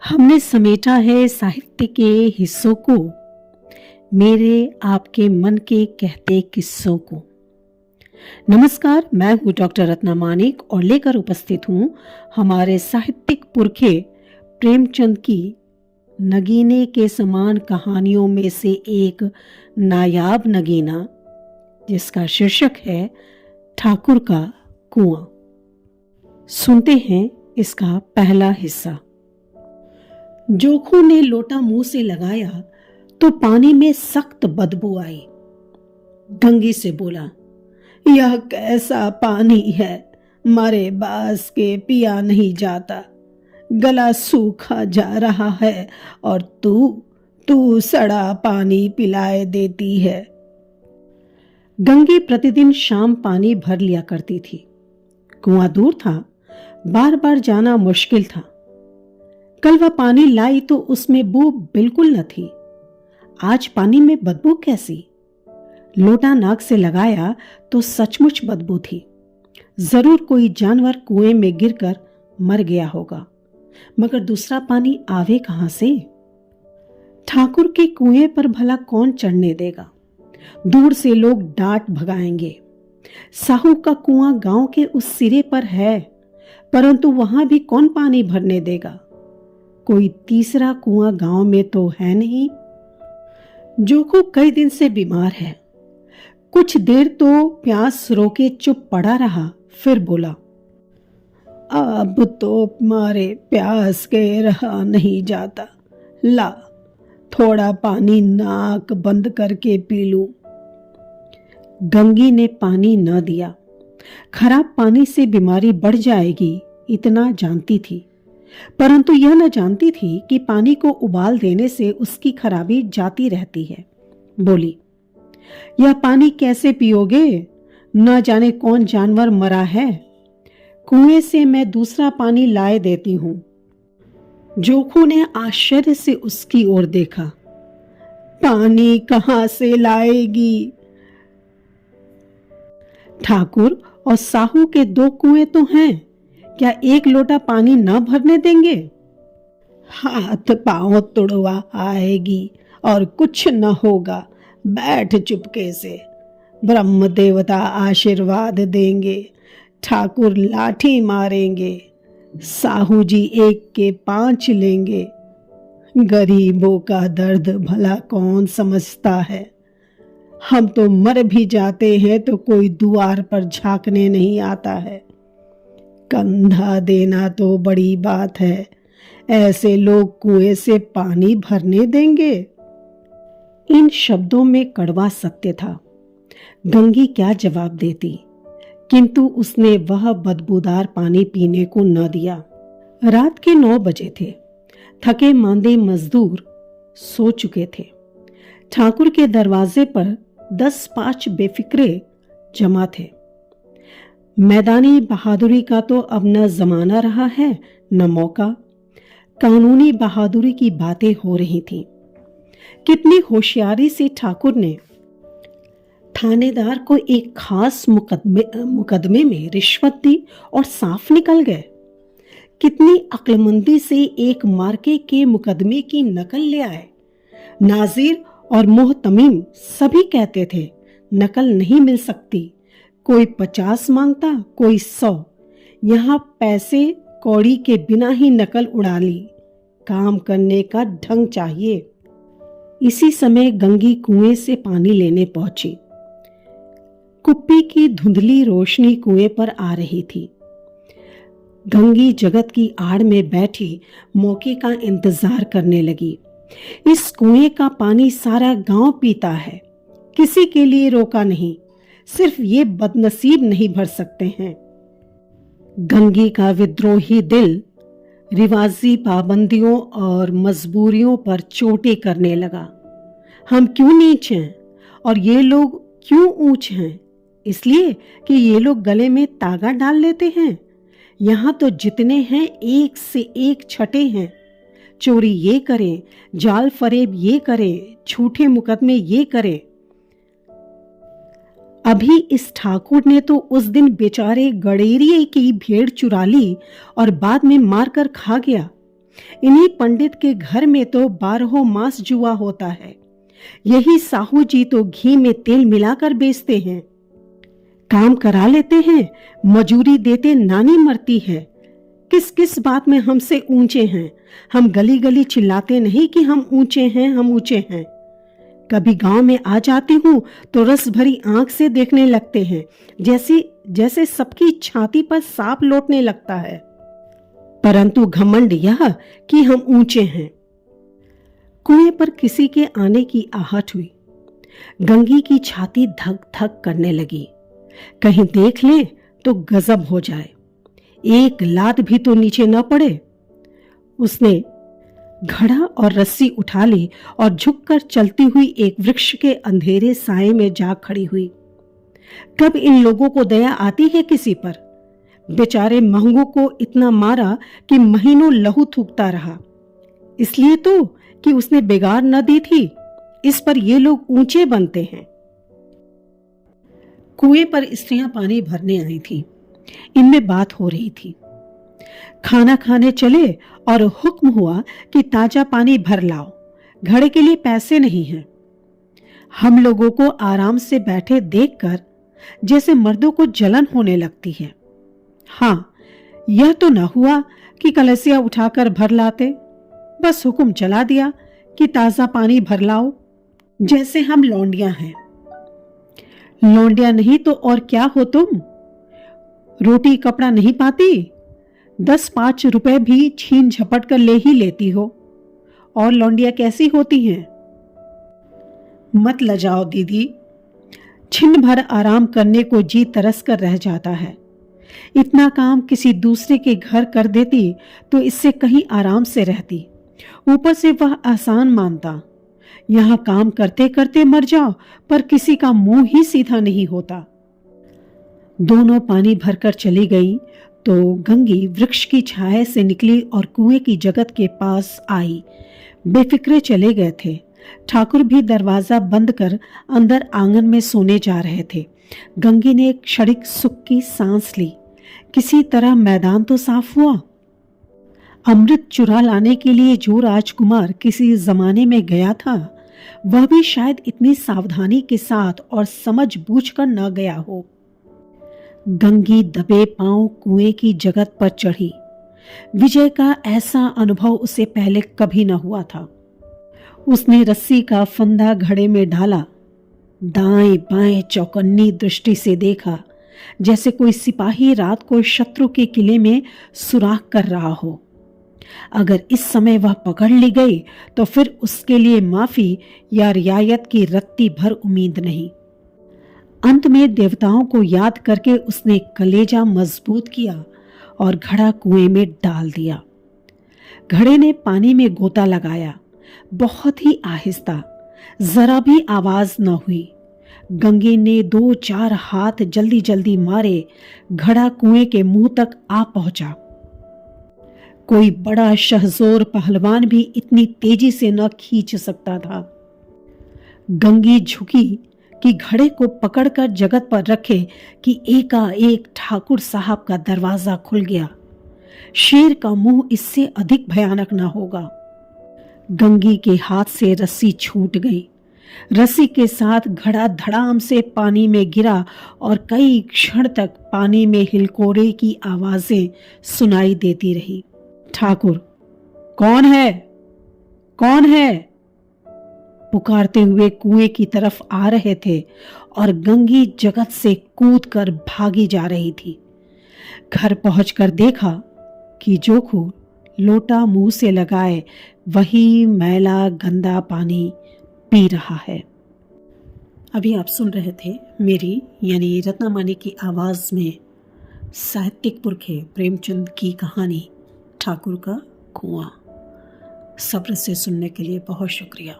हमने समेटा है साहित्य के हिस्सों को, मेरे आपके मन के कहते किस्सों को। नमस्कार, मैं हूँ डॉक्टर रत्ना मानिक और लेकर उपस्थित हूँ हमारे साहित्यिक पुरखे प्रेमचंद की नगीने के समान कहानियों में से एक नायाब नगीना, जिसका शीर्षक है ठाकुर का कुआं। सुनते हैं इसका पहला हिस्सा। जोखू ने लोटा मुंह से लगाया तो पानी में सख्त बदबू आई। गंगी से बोला, यह कैसा पानी है, मरे बास के पिया नहीं जाता, गला सूखा जा रहा है और तू सड़ा पानी पिलाए देती है। गंगी प्रतिदिन शाम पानी भर लिया करती थी। कुआं दूर था, बार बार जाना मुश्किल था। कल वह पानी लाई तो उसमें बू बिल्कुल न थी। आज पानी में बदबू कैसी? लोटा नाक से लगाया तो सचमुच बदबू थी। जरूर कोई जानवर कुएं में गिरकर मर गया होगा, मगर दूसरा पानी आवे कहां से? ठाकुर के कुएं पर भला कौन चढ़ने देगा? दूर से लोग डांट भगाएंगे। साहू का कुआं गांव के उस सिरे पर है, परंतु वहां भी कौन पानी भरने देगा? कोई तीसरा कुआं गांव में तो है नहीं। जोखू कई दिन से बीमार है। कुछ देर तो प्यास रोके चुप पड़ा रहा, फिर बोला, अब तो मारे प्यास के रहा नहीं जाता, ला थोड़ा पानी नाक बंद करके पी लूं। गंगी ने पानी न दिया। खराब पानी से बीमारी बढ़ जाएगी, इतना जानती थी, परंतु यह न जानती थी कि पानी को उबाल देने से उसकी खराबी जाती रहती है। बोली, यह पानी कैसे पियोगे? न जाने कौन जानवर मरा है। कुएं से मैं दूसरा पानी लाए देती हूं। जोखू ने आश्चर्य से उसकी ओर देखा। पानी कहां से लाएगी? ठाकुर और साहू के दो कुएं तो हैं, क्या एक लोटा पानी न भरने देंगे? हाथ पांव तुड़वा आएगी और कुछ न होगा, बैठ चुपके से, ब्रह्म देवता आशीर्वाद देंगे, ठाकुर लाठी मारेंगे, साहू जी 1 के 5 लेंगे। गरीबों का दर्द भला कौन समझता है? हम तो मर भी जाते हैं तो कोई द्वार पर झांकने नहीं आता है। कंधा देना तो बड़ी बात है, ऐसे लोग कुएं से पानी भरने देंगे? इन शब्दों में कड़वा सत्य था। गंगी क्या जवाब देती, किंतु उसने वह बदबूदार पानी पीने को न दिया। रात के 9 बजे थे। थके मांदे मजदूर सो चुके थे। ठाकुर के दरवाजे पर 10-5 बेफिक्रे जमा थे। मैदानी बहादुरी का तो अब न जमाना रहा है न मौका। कानूनी बहादुरी की बातें हो रही थीं। कितनी होशियारी से ठाकुर ने थानेदार को एक खास मुकदमे में रिश्वत दी और साफ निकल गए। कितनी अक्लमंदी से एक मार्के के मुकदमे की नकल ले आए। नाजिर और मोहतमीम सभी कहते थे नकल नहीं मिल सकती। कोई 50 मांगता, कोई 100। यहां पैसे कौड़ी के बिना ही नकल उड़ा ली। काम करने का ढंग चाहिए। इसी समय गंगी कुएं से पानी लेने पहुंची। कुप्पी की धुंधली रोशनी कुएं पर आ रही थी। गंगी जगत की आड़ में बैठी मौके का इंतजार करने लगी। इस कुएं का पानी सारा गांव पीता है, किसी के लिए रोका नहीं, सिर्फ ये बदनसीब नहीं भर सकते हैं। गंगी का विद्रोही दिल रिवाजी पाबंदियों और मजबूरियों पर चोटें करने लगा। हम क्यों नीच हैं और ये लोग क्यों ऊंच हैं? इसलिए कि ये लोग गले में तागा डाल लेते हैं। यहां तो जितने हैं एक से एक छठे हैं। चोरी ये करें, जाल फरेब ये करें, झूठे मुकदमे ये करें। अभी इस ठाकुर ने तो उस दिन बेचारे गडेरिये की भेड़ चुरा ली और बाद में मारकर खा गया। इन्हीं पंडित के घर में तो 12 मास जुआ होता है। यही साहू जी तो घी में तेल मिलाकर बेचते हैं। काम करा लेते हैं, मजूरी देते नानी मरती है। किस किस बात में हमसे ऊंचे हैं। हम गली गली चिल्लाते नहीं कि हम ऊंचे हैं, हम ऊंचे हैं। कभी गांव में आ जाती हूं तो रस भरी आंख से देखने लगते हैं, जैसे सबकी छाती पर सांप लौटने लगता है। परंतु घमंड यह कि हम ऊंचे हैं। कुएं पर किसी के आने की आहट हुई। गंगी की छाती धक धक करने लगी। कहीं देख ले तो गजब हो जाए, एक लात भी तो नीचे न पड़े। उसने घड़ा और रस्सी उठा ली और झुककर चलती हुई एक वृक्ष के अंधेरे साए में जा खड़ी हुई। कब इन लोगों को दया आती है किसी पर। बेचारे महंगों को इतना मारा कि महीनों लहू थूकता रहा, इसलिए तो कि उसने बिगाड़ न दी थी। इस पर ये लोग ऊंचे बनते हैं। कुएं पर स्त्रियां पानी भरने आई थी। इनमें बात हो रही थी। खाना खाने चले और हुक्म हुआ कि ताजा पानी भर लाओ, घड़े के लिए पैसे नहीं हैं। हम लोगों को आराम से बैठे देखकर जैसे मर्दों को जलन होने लगती है। हाँ, यह तो न हुआ कि कलसिया उठाकर भर लाते, बस हुक्म चला दिया कि ताजा पानी भर लाओ, जैसे हम लौंडियां हैं। लौंडिया नहीं तो और क्या हो तुम? रोटी कपड़ा नहीं पाती, 10-5 रुपए भी छीन झपट कर ले ही लेती हो। और लौंडिया कैसी होती हैं? मत लजाओ दीदी, छिन भर आराम करने को जी तरस कर रह जाता है। इतना काम किसी दूसरे के घर कर देती तो इससे कहीं आराम से रहती। ऊपर से वह आसान मानता। यहां काम करते करते मर जाओ, पर किसी का मुंह ही सीधा नहीं होता। दोनों पानी भरकर चली गई तो गंगी वृक्ष की छाया से निकली और कुएं की जगत के पास आई। बेफिक्रे चले गए थे। ठाकुर भी दरवाजा बंद कर अंदर आंगन में सोने जा रहे थे। गंगी ने एक क्षणिक सुख की सांस ली। किसी तरह मैदान तो साफ हुआ। अमृत चुरा लाने के लिए जो राजकुमार किसी जमाने में गया था, वह भी शायद इतनी सावधानी के साथ और समझ बूझ कर न गया हो। गंगी दबे पांव कुएं की जगत पर चढ़ी। विजय का ऐसा अनुभव उसे पहले कभी न हुआ था। उसने रस्सी का फंदा घड़े में डाला, दाएं बाएं चौकन्नी दृष्टि से देखा, जैसे कोई सिपाही रात को शत्रु के किले में सुराख कर रहा हो। अगर इस समय वह पकड़ ली गई तो फिर उसके लिए माफी या रियायत की रत्ती भर उम्मीद नहीं। अंत में देवताओं को याद करके उसने कलेजा मजबूत किया और घड़ा कुएं में डाल दिया। घड़े ने पानी में गोता लगाया, बहुत ही आहिस्ता, जरा भी आवाज न हुई। गंगे ने 2-4 हाथ जल्दी जल्दी मारे, घड़ा कुएं के मुंह तक आ पहुंचा। कोई बड़ा शहजोर पहलवान भी इतनी तेजी से न खींच सकता था। गंगी झुकी कि घड़े को पकड़कर जगत पर रखे कि एकाएक ठाकुर साहब का दरवाजा खुल गया। शेर का मुंह इससे अधिक भयानक न होगा। गंगी के हाथ से रस्सी छूट गई। रस्सी के साथ घड़ा धड़ाम से पानी में गिरा और कई क्षण तक पानी में हिलकोरे की आवाजें सुनाई देती रही। ठाकुर, कौन है? कौन है? पुकारते हुए कुएं की तरफ आ रहे थे और गंगी जगत से कूदकर भागी जा रही थी। घर पहुंचकर देखा कि जोखू लोटा मुंह से लगाए वही मैला गंदा पानी पी रहा है। अभी आप सुन रहे थे मेरी यानी रत्नामानी की आवाज में साहित्यिक पुरखे प्रेमचंद की कहानी ठाकुर का कुआं। सब्र से सुनने के लिए बहुत शुक्रिया।